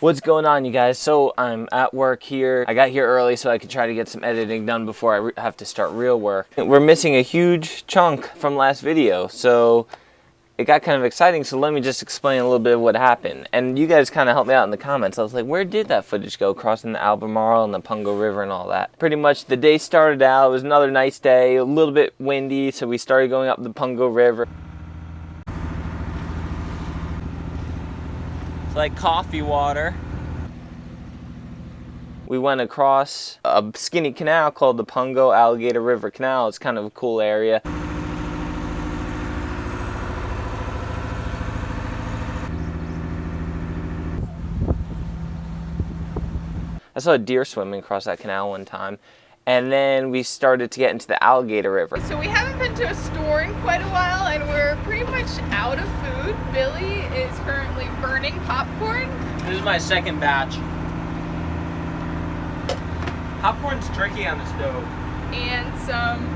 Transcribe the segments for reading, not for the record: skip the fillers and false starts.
What's going on, you guys? So I'm at work here. I got here early so I could try to get some editing done before I have to start real work. We're missing a huge chunk from last video, so it got kind of exciting, so let me just explain a little bit of what happened. And you guys kind of helped me out in the comments. I was like, where did that footage go? Crossing the Albemarle and the Pungo River and all that. Pretty much the day started out, it was another nice day, a little bit windy, so we started going up the Pungo River. It's like coffee water. We went across a skinny canal called the Pungo Alligator River Canal. It's kind of a cool area. I saw a deer swimming across that canal one time. And then we started to get into the Alligator River. So we haven't been to a store in quite a while and we're pretty much out of food. Billy is currently burning popcorn. This is my second batch. Popcorn's tricky on the stove. And some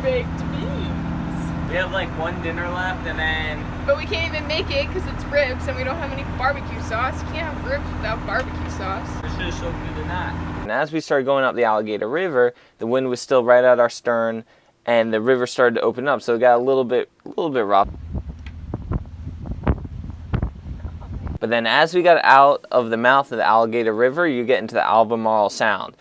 baked beans. We have like one dinner left and then... But we can't even make it because it's ribs and we don't have any barbecue sauce. You can't have ribs without barbecue sauce. This is so good than that. And as we started going up the Alligator River, the wind was still right at our stern and the river started to open up, so it got a little bit rough. But then as we got out of the mouth of the Alligator River, you get into the Albemarle Sound.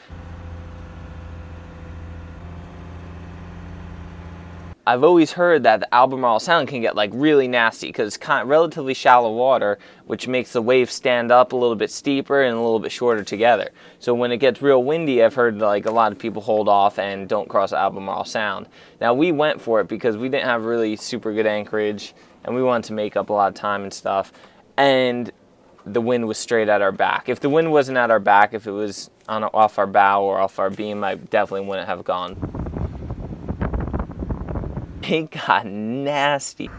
I've always heard that the Albemarle Sound can get like really nasty because it's kind of relatively shallow water, which makes the waves stand up a little bit steeper and a little bit shorter together. So when it gets real windy, I've heard like a lot of people hold off and don't cross Albemarle Sound. Now we went for it because we didn't have really super good anchorage and we wanted to make up a lot of time and stuff. And the wind was straight at our back. If the wind wasn't at our back, if it was off our bow or off our beam, I definitely wouldn't have gone. It got nasty.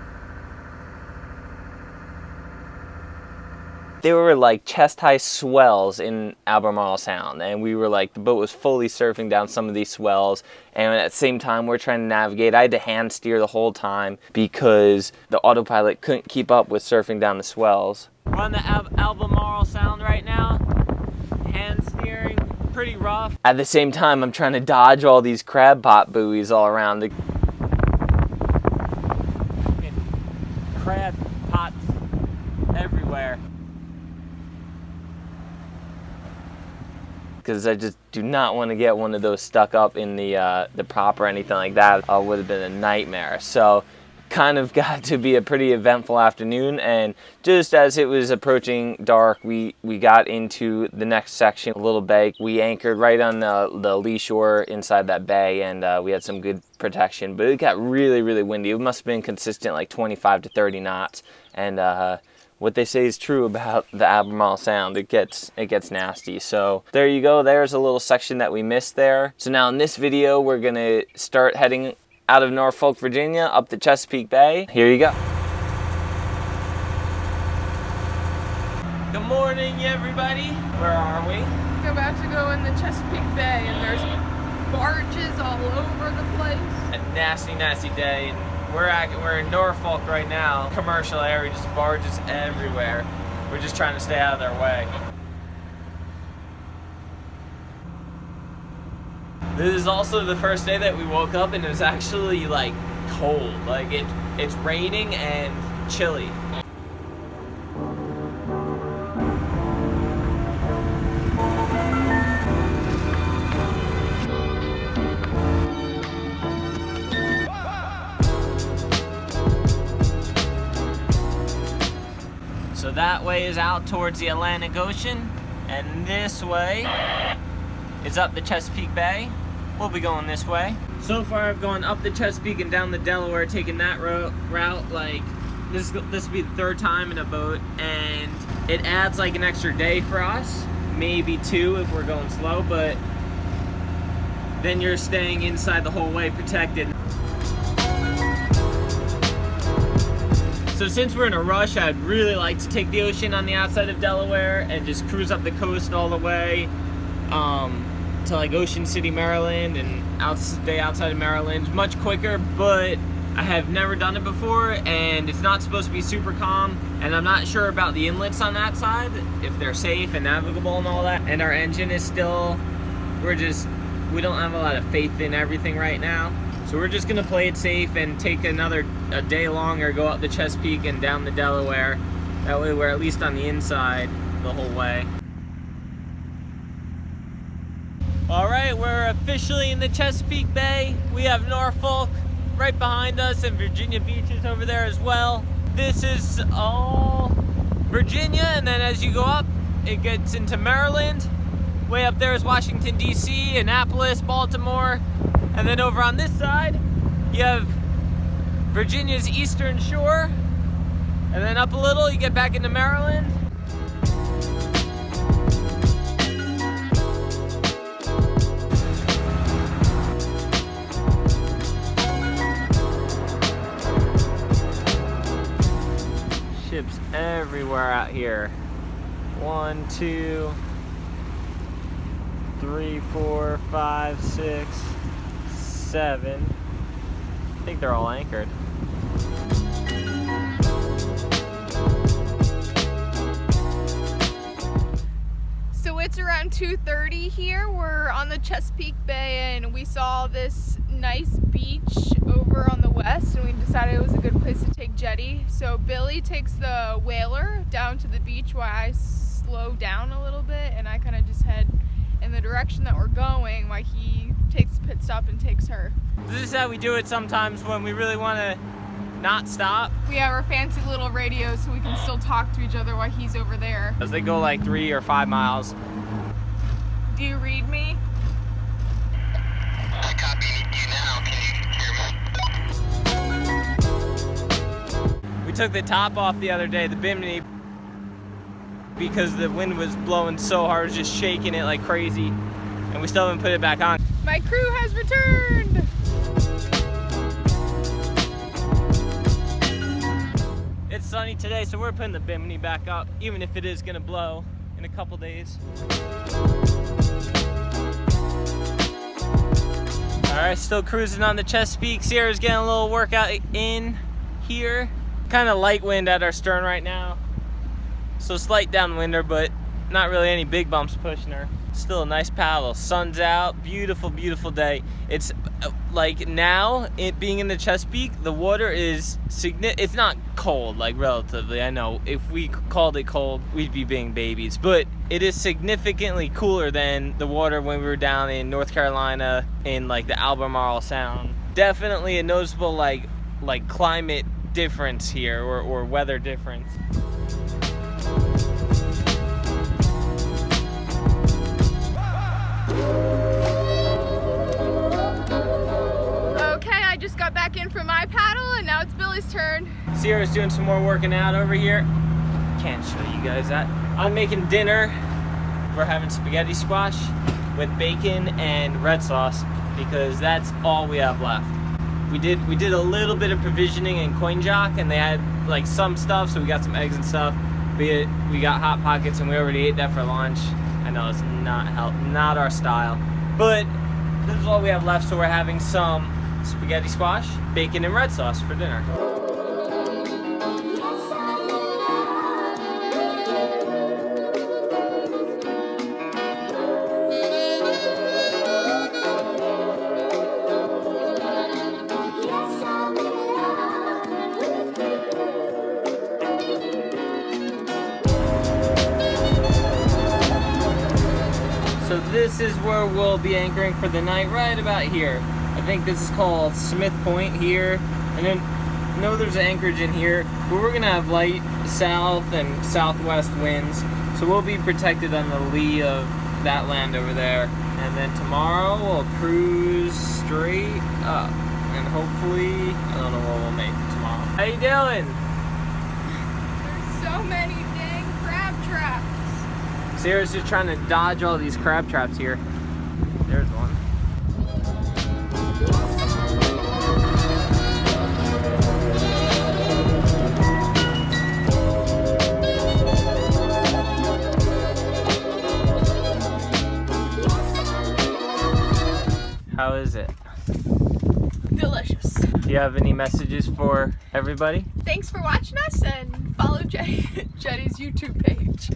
There were like chest-high swells in Albemarle Sound, and we were like, the boat was fully surfing down some of these swells, and at the same time we're trying to navigate. I had to hand steer the whole time because the autopilot couldn't keep up with surfing down the swells. We're on the Albemarle Sound right now, hand steering, pretty rough. At the same time, I'm trying to dodge all these crab pot buoys all around the crab pots everywhere. Because I just do not want to get one of those stuck up in the prop or anything like that. It would have been a nightmare. So kind of got to be a pretty eventful afternoon, and just as it was approaching dark, we got into the next section, a little bay. We anchored right on the lee shore inside that bay, and we had some good protection, but it got really windy. It must have been consistent like 25 to 30 knots, and what they say is true about the Albemarle Sound. It gets nasty. So there you go. There's a little section that we missed there. So now in this video, we're gonna start heading out of Norfolk, Virginia, up the Chesapeake Bay. Here you go. Good morning, everybody. Where are we? We're about to go in the Chesapeake Bay and there's barges all over the place. A nasty day. And we're in Norfolk right now. Commercial area, just barges everywhere. We're just trying to stay out of their way. This is also the first day that we woke up and it was actually like cold. Like it's raining and chilly. So that way is out towards the Atlantic Ocean, and this way is up the Chesapeake Bay. We'll be going this way. So far I've gone up the Chesapeake and down the Delaware, taking that route. Like this will be the third time in a boat, and it adds like an extra day for us, maybe 2 if we're going slow, but then you're staying inside the whole way protected. So since we're in a rush, I'd really like to take the ocean on the outside of Delaware and just cruise up the coast all the way to like Ocean City, Maryland, and stay outside of Maryland. Much quicker, but I have never done it before, and it's not supposed to be super calm, and I'm not sure about the inlets on that side, if they're safe and navigable and all that. And our engine is still, we don't have a lot of faith in everything right now. So we're just gonna play it safe and take a day longer, go up the Chesapeake and down the Delaware. That way we're at least on the inside the whole way. All right, we're officially in the Chesapeake Bay. We have Norfolk right behind us and Virginia Beach is over there as well. This is all Virginia, and then as you go up, it gets into Maryland. Way up there is Washington, D.C., Annapolis, Baltimore. And then over on this side, you have Virginia's eastern shore. And then up a little, you get back into Maryland. Ships everywhere out here. 1, 2, 3, 4, 5, 6, 7. I think they're all anchored. So it's around 2:30 here. We're on the Chesapeake Bay and we saw this nice beach over on the west, and we decided it was a good place to take jetty. So Billy takes the whaler down to the beach while I slow down a little bit, and I kind of just head in the direction that we're going while he takes a pit stop and takes her. This is how we do it sometimes when we really want to not stop. We have our fancy little radios so we can still talk to each other while he's over there. As they go like 3 or 5 miles. Do you read me? I copy you now. Can you hear me? We took the top off the other day, the bimini, because the wind was blowing so hard, it was just shaking it like crazy, and we still haven't put it back on. My crew has returned! It's sunny today, so we're putting the bimini back up, even if it is gonna blow in a couple days. Alright, still cruising on the Chesapeake. Sierra's getting a little workout in here. Kind of light wind at our stern right now. So slight downwinder, but not really any big bumps pushing her. Still a nice paddle. Sun's out. Beautiful, beautiful day. It's like now, it being in the Chesapeake, the water is it's not cold, like relatively. I know if we called it cold, we'd be being babies, but it is significantly cooler than the water when we were down in North Carolina in like the Albemarle Sound. Definitely a noticeable like climate difference here, or weather difference. Okay, I just got back in from my paddle and now it's Billy's turn. Sierra's doing some more working out over here. Can't show you guys that. I'm making dinner. We're having spaghetti squash with bacon and red sauce because that's all we have left. We did a little bit of provisioning in Coin Jock, and they had like some stuff, so we got some eggs and stuff. We got Hot Pockets, and we already ate that for lunch. I know it's not our style, but this is all we have left, so we're having some spaghetti squash, bacon, and red sauce for dinner. So this is where we'll be anchoring for the night, right about here. I think this is called Smith Point here. And then I know there's an anchorage in here, but we're gonna have light south and southwest winds. So we'll be protected on the lee of that land over there. And then tomorrow we'll cruise straight up. And hopefully, I don't know what we'll make tomorrow. How you doing? There's so many dang crab traps. Sarah's just trying to dodge all these crab traps here. There's one. How is it? Billy delicious. Do you have any messages for everybody? Thanks for watching us, and follow Jetty's YouTube page.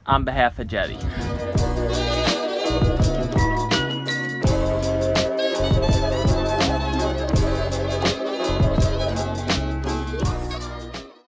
On behalf of Jetty.